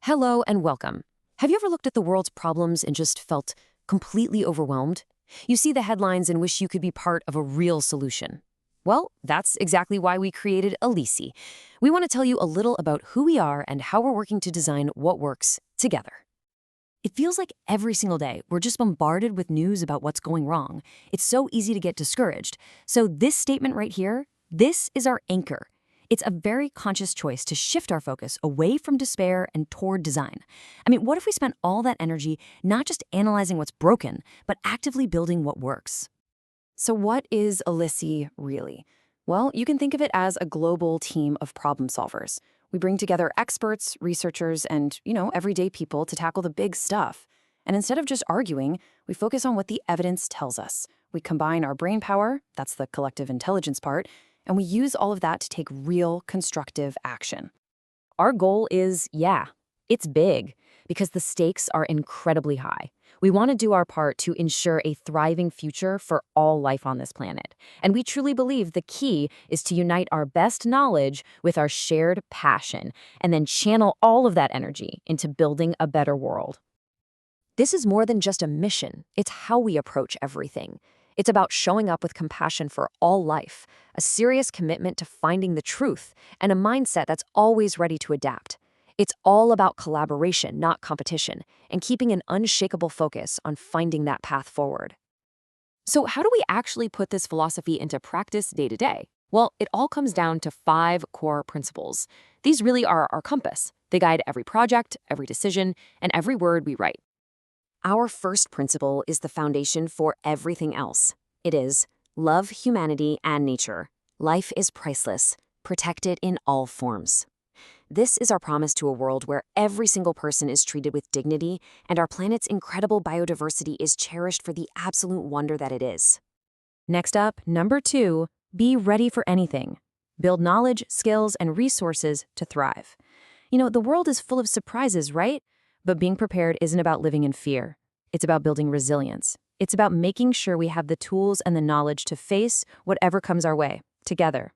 Hello and welcome. Have you ever looked at the world's problems and just felt completely overwhelmed? You see the headlines and wish you could be part of a real solution. Well, that's exactly why we created Elisy. We want to tell you a little about who we are and how we're working to design what works together. It feels like every single day we're just bombarded with news about what's going wrong. It's so easy to get discouraged. So this statement right here, this is our anchor. It's a very conscious choice to shift our focus away from despair and toward design. I mean, what if we spent all that energy not just analyzing what's broken, but actively building what works? So what is Elisy really? Well, you can think of it as a global team of problem solvers. We bring together experts, researchers, and, everyday people to tackle the big stuff. And instead of just arguing, we focus on what the evidence tells us. We combine our brain power, that's the collective intelligence part, and we use all of that to take real, constructive action. Our goal is, it's big, because the stakes are incredibly high. We want to do our part to ensure a thriving future for all life on this planet. And we truly believe the key is to unite our best knowledge with our shared passion, and then channel all of that energy into building a better world. This is more than just a mission. It's how we approach everything. It's about showing up with compassion for all life, a serious commitment to finding the truth, and a mindset that's always ready to adapt. It's all about collaboration, not competition, and keeping an unshakable focus on finding that path forward. So how do we actually put this philosophy into practice day to day? Well, it all comes down to 5 core principles. These really are our compass. They guide every project, every decision, and every word we write. Our first principle is the foundation for everything else. It is, love humanity and nature. Life is priceless. Protect it in all forms. This is our promise to a world where every single person is treated with dignity and our planet's incredible biodiversity is cherished for the absolute wonder that it is. Next up, number 2, be ready for anything. Build knowledge, skills, and resources to thrive. The world is full of surprises, right? But being prepared isn't about living in fear. It's about building resilience. It's about making sure we have the tools and the knowledge to face whatever comes our way, together.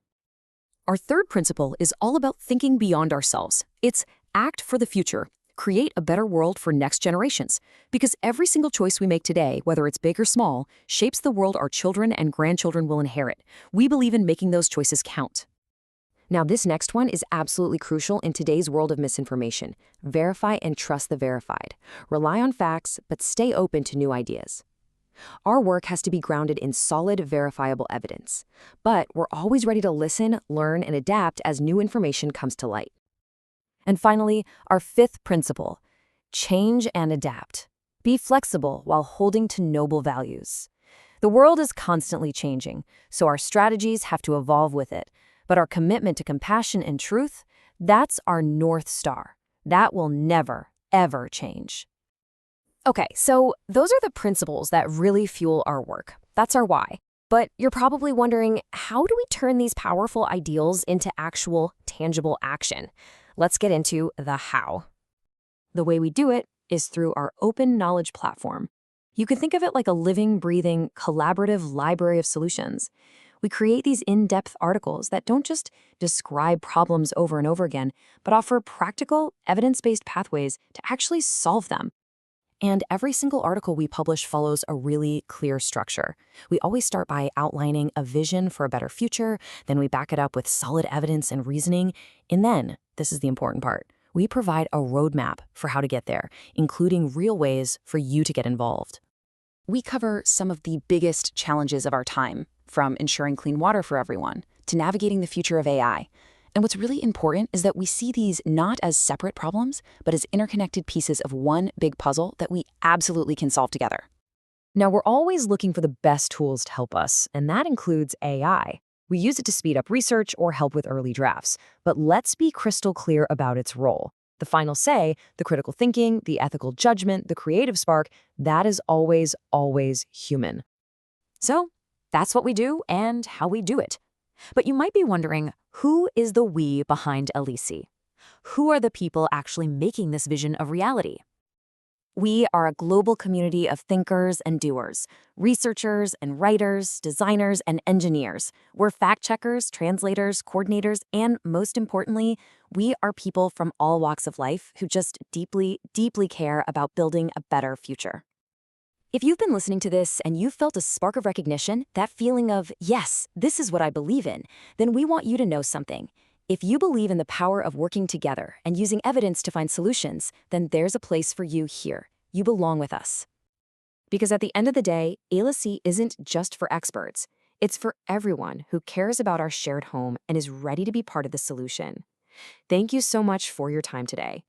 Our third principle is all about thinking beyond ourselves. It's act for the future. Create a better world for next generations. Because every single choice we make today, whether it's big or small, shapes the world our children and grandchildren will inherit. We believe in making those choices count. Now, this next one is absolutely crucial in today's world of misinformation. Verify and trust the verified. Rely on facts, but stay open to new ideas. Our work has to be grounded in solid, verifiable evidence. But we're always ready to listen, learn, and adapt as new information comes to light. And finally, our 5th principle, change and adapt. Be flexible while holding to noble values. The world is constantly changing, so our strategies have to evolve with it. But our commitment to compassion and truth, that's our North Star. That will never, ever change. Okay, so those are the principles that really fuel our work. That's our why. But you're probably wondering, how do we turn these powerful ideals into actual, tangible action? Let's get into the how. The way we do it is through our open knowledge platform. You can think of it like a living, breathing, collaborative library of solutions. We create these in-depth articles that don't just describe problems over and over again, but offer practical, evidence-based pathways to actually solve them. And every single article we publish follows a really clear structure. We always start by outlining a vision for a better future, then we back it up with solid evidence and reasoning, and then, this is the important part, we provide a roadmap for how to get there, including real ways for you to get involved. We cover some of the biggest challenges of our time, from ensuring clean water for everyone to navigating the future of AI. And what's really important is that we see these not as separate problems, but as interconnected pieces of one big puzzle that we absolutely can solve together. Now, we're always looking for the best tools to help us, and that includes AI. We use it to speed up research or help with early drafts, but let's be crystal clear about its role. The final say, the critical thinking, the ethical judgment, the creative spark, that is always, always human. So, that's what we do and how we do it. But you might be wondering, who is the we behind Elisy? Who are the people actually making this vision a reality? We are a global community of thinkers and doers, researchers and writers, designers and engineers. We're fact checkers, translators, coordinators, and most importantly, we are people from all walks of life who just deeply, deeply care about building a better future. If you've been listening to this and you've felt a spark of recognition, that feeling of, yes, this is what I believe in, then we want you to know something. If you believe in the power of working together and using evidence to find solutions, then there's a place for you here. You belong with us. Because at the end of the day, Elisy isn't just for experts. It's for everyone who cares about our shared home and is ready to be part of the solution. Thank you so much for your time today.